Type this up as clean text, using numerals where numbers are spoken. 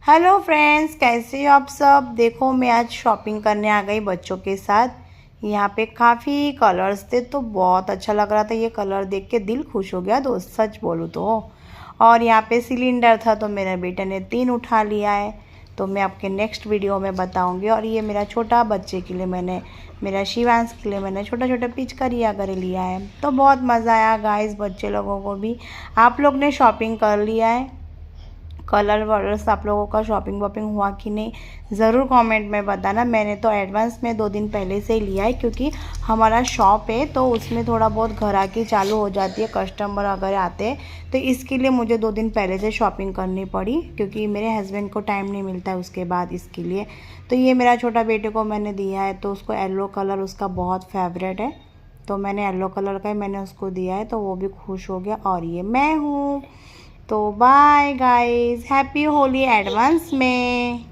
Hello friends, कैसे हो आप सब। देखो मैं आज शॉपिंग करने आ गई बच्चों के साथ। यहाँ पे काफ़ी कलर्स थे तो बहुत अच्छा लग रहा था। ये कलर देख के दिल खुश हो गया दोस्त, सच बोलूँ तो। और यहाँ पे सिलेंडर था तो मेरे बेटे ने 3 उठा लिया है, तो मैं आपके नेक्स्ट वीडियो में बताऊँगी। और ये मेरा छोटा बच्चे के लिए मैंने, मेरा शिवांश के लिए मैंने छोटा छोटा पिचकारियाँ करे लिया है। तो बहुत मज़ा आया गाइस, बच्चे लोगों को भी। आप लोग ने शॉपिंग कर लिया है? कलर वलर्स आप लोगों का शॉपिंग वॉपिंग हुआ कि नहीं, ज़रूर कमेंट में बताना। मैंने तो एडवांस में 2 दिन पहले से ही लिया है, क्योंकि हमारा शॉप है तो उसमें थोड़ा बहुत घराकी चालू हो जाती है, कस्टमर अगर आते हैं तो इसके लिए मुझे 2 दिन पहले से शॉपिंग करनी पड़ी, क्योंकि मेरे हस्बैंड को टाइम नहीं मिलता है उसके बाद, इसके लिए। तो ये मेरा छोटा बेटे को मैंने दिया है, तो उसको येलो कलर उसका बहुत फेवरेट है, तो मैंने येलो कलर का ही मैंने उसको दिया है, तो वो भी खुश हो गया। और ये मैं हूँ। तो bye guys, happy Holi advance में।